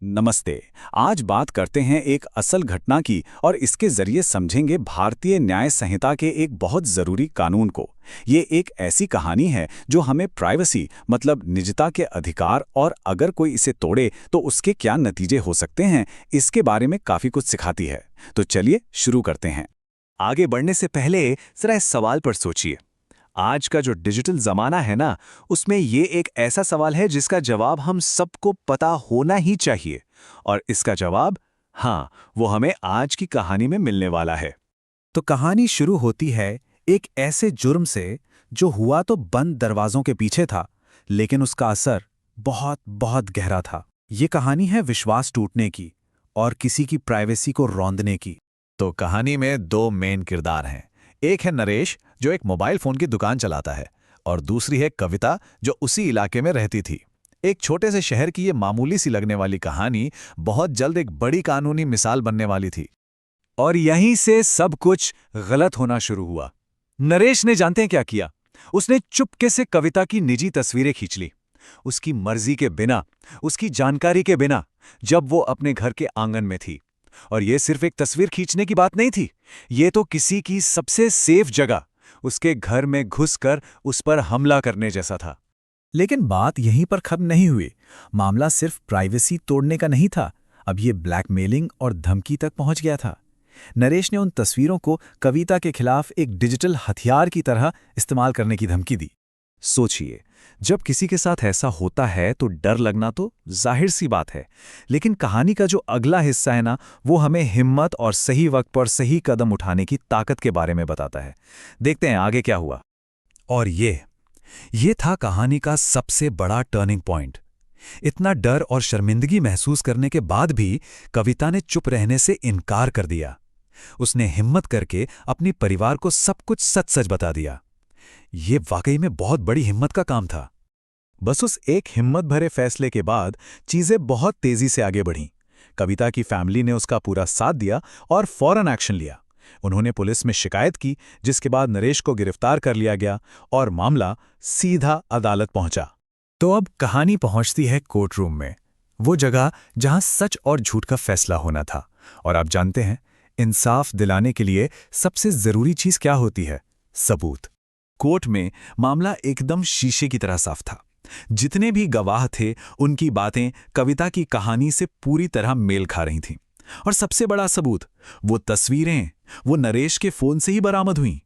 नमस्ते। आज बात करते हैं एक असल घटना की और इसके जरिए समझेंगे भारतीय न्याय संहिता के एक बहुत जरूरी कानून को। ये एक ऐसी कहानी है जो हमें प्राइवेसी मतलब निजता के अधिकार और अगर कोई इसे तोड़े तो उसके क्या नतीजे हो सकते हैं, इसके बारे में काफी कुछ सिखाती है। तो चलिए शुरू करते हैं। आगे बढ़ने से पहले जरा इस सवाल पर सोचिए। आज का जो डिजिटल जमाना है ना, उसमें ये एक ऐसा सवाल है जिसका जवाब हम सबको पता होना ही चाहिए। और इसका जवाब, हाँ, वो हमें आज की कहानी में मिलने वाला है। तो कहानी शुरू होती है एक ऐसे जुर्म से जो हुआ तो बंद दरवाजों के पीछे था, लेकिन उसका असर बहुत बहुत गहरा था। ये कहानी है विश्वास टूटने की और किसी की प्राइवेसी को रौंदने की। तो कहानी में दो मेन किरदार हैं। एक है नरेश, जो एक मोबाइल फोन की दुकान चलाता है, और दूसरी है कविता, जो उसी इलाके में रहती थी। एक छोटे से शहर की ये मामूली सी लगने वाली कहानी बहुत जल्द एक बड़ी कानूनी मिसाल बनने वाली थी। और यहीं से सब कुछ गलत होना शुरू हुआ। नरेश ने जानते हैं क्या किया? उसने चुपके से कविता की निजी तस्वीरें खींच ली, उसकी मर्जी के बिना, उसकी जानकारी के बिना, जब वो अपने घर के आंगन में थी। और ये सिर्फ एक तस्वीर खींचने की बात नहीं थी, ये तो किसी की सबसे सेफ जगह, उसके घर में घुसकर उस पर हमला करने जैसा था। लेकिन बात यहीं पर खत्म नहीं हुई। मामला सिर्फ प्राइवेसी तोड़ने का नहीं था, अब ये ब्लैकमेलिंग और धमकी तक पहुंच गया था। नरेश ने उन तस्वीरों को कविता के खिलाफ एक डिजिटल हथियार की तरह इस्तेमाल करने की धमकी दी। सोचिए, जब किसी के साथ ऐसा होता है तो डर लगना तो जाहिर सी बात है। लेकिन कहानी का जो अगला हिस्सा है ना, वो हमें हिम्मत और सही वक्त पर सही कदम उठाने की ताकत के बारे में बताता है। देखते हैं आगे क्या हुआ। और ये था कहानी का सबसे बड़ा टर्निंग पॉइंट। इतना डर और शर्मिंदगी महसूस करने के बाद भी कविता ने चुप रहने से इनकार कर दिया। उसने हिम्मत करके अपने परिवार को सब कुछ सच सच बता दिया। ये वाकई में बहुत बड़ी हिम्मत का काम था। बस उस एक हिम्मत भरे फैसले के बाद चीजें बहुत तेजी से आगे बढ़ीं। कविता की फैमिली ने उसका पूरा साथ दिया और फौरन एक्शन लिया। उन्होंने पुलिस में शिकायत की, जिसके बाद नरेश को गिरफ्तार कर लिया गया और मामला सीधा अदालत पहुंचा। तो अब कहानी पहुंचती है कोर्ट रूम में, वो जगह जहां सच और झूठ का फैसला होना था। और आप जानते हैं, इंसाफ दिलाने के लिए सबसे जरूरी चीज क्या होती है? सबूत। कोर्ट में मामला एकदम शीशे की तरह साफ था। जितने भी गवाह थे, उनकी बातें कविता की कहानी से पूरी तरह मेल खा रही थीं। और सबसे बड़ा सबूत, वो तस्वीरें, वो नरेश के फोन से ही बरामद हुईं।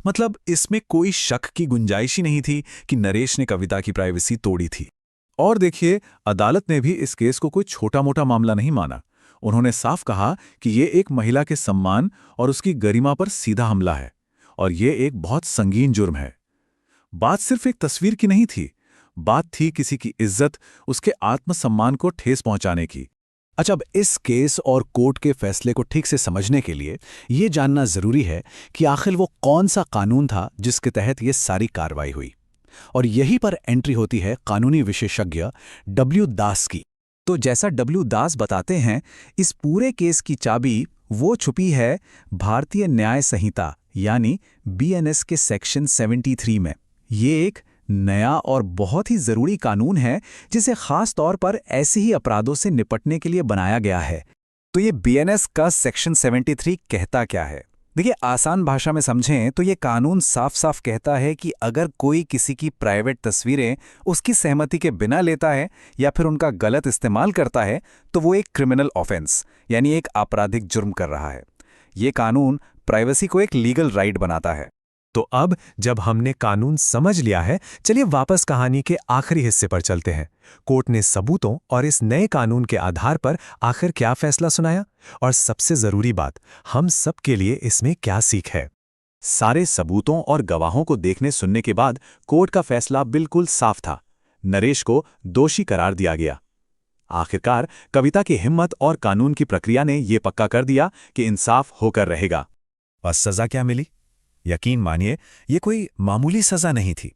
मतलब इसमें कोई शक की गुंजाइश ही नहीं थी कि नरेश ने कविता की प्राइवेसी तोड़ी थी। और देखिए, अदालत ने भी इस केस को कोई छोटा मोटा मामला नहीं माना। उन्होंने साफ कहा कि ये एक महिला के सम्मान और उसकी गरिमा पर सीधा हमला है, और ये एक बहुत संगीन जुर्म है। बात सिर्फ एक तस्वीर की नहीं थी, बात थी किसी की इज्जत, उसके आत्मसम्मान को ठेस पहुंचाने की। अच्छा, अब इस केस और कोर्ट के फैसले को ठीक से समझने के लिए ये जानना जरूरी है कि आखिर वो कौन सा कानून था जिसके तहत ये सारी कार्रवाई हुई। और यहीं पर एंट्री होती है कानूनी विशेषज्ञ डब्ल्यू दास की। तो जैसा डब्ल्यू दास बताते हैं, इस पूरे केस की चाबी वो छुपी है भारतीय न्याय संहिता यानी बीएनएस के सेक्शन 73 में। ये एक नया और बहुत ही जरूरी कानून है जिसे खास तौर पर ऐसे ही अपराधों से निपटने के लिए बनाया गया है। तो ये बीएनएस का सेक्शन 73 कहता क्या है? देखिए, आसान भाषा में समझें तो ये कानून साफ साफ कहता है कि अगर कोई किसी की प्राइवेट तस्वीरें उसकी सहमति के बिना लेता है या फिर उनका गलत इस्तेमाल करता है, तो वो एक क्रिमिनल ऑफेंस यानी एक आपराधिक जुर्म कर रहा है। ये कानून प्राइवेसी को एक लीगल राइट बनाता है। तो अब जब हमने कानून समझ लिया है, चलिए वापस कहानी के आखिरी हिस्से पर चलते हैं। कोर्ट ने सबूतों और इस नए कानून के आधार पर आखिर क्या फैसला सुनाया, और सबसे जरूरी बात, हम सब के लिए इसमें क्या सीख है। सारे सबूतों और गवाहों को देखने सुनने के बाद कोर्ट का फैसला बिल्कुल साफ था। नरेश को दोषी करार दिया गया। आखिरकार कविता की हिम्मत और कानून की प्रक्रिया ने यह पक्का कर दिया कि इंसाफ होकर रहेगा। और सजा क्या मिली? यकीन मानिए, ये कोई मामूली सजा नहीं थी।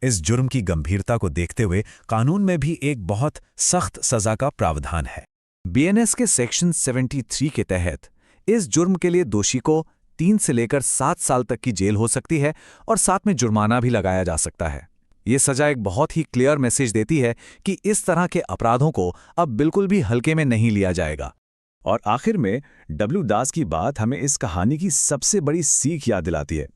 इस जुर्म की गंभीरता को देखते हुए कानून में भी एक बहुत सख्त सजा का प्रावधान है। बीएनएस के सेक्शन 73 के तहत इस जुर्म के लिए दोषी को 3 से लेकर 7 साल तक की जेल हो सकती है और साथ में जुर्माना भी लगाया जा सकता है। ये सजा एक बहुत ही क्लियर मैसेज देती है कि इस तरह के अपराधों को अब बिल्कुल भी हल्के में नहीं लिया जाएगा। और आखिर में डब्ल्यू दास की बात हमें इस कहानी की सबसे बड़ी सीख याद दिलाती है।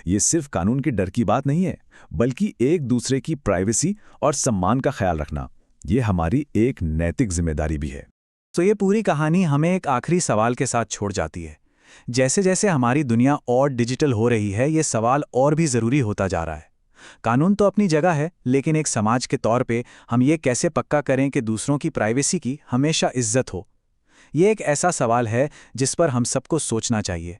ये सिर्फ कानून के डर की बात नहीं है, बल्कि एक दूसरे की प्राइवेसी और सम्मान का ख्याल रखना, ये हमारी एक नैतिक जिम्मेदारी भी है। तो ये पूरी कहानी हमें एक आखिरी सवाल के साथ छोड़ जाती है। जैसे जैसे हमारी दुनिया और डिजिटल हो रही है, ये सवाल और भी ज़रूरी होता जा रहा है। कानून तो अपनी जगह है, लेकिन एक समाज के तौर पे हम ये कैसे पक्का करें कि दूसरों की प्राइवेसी की हमेशा इज्जत हो? ये एक ऐसा सवाल है जिस पर हम सबको सोचना चाहिए।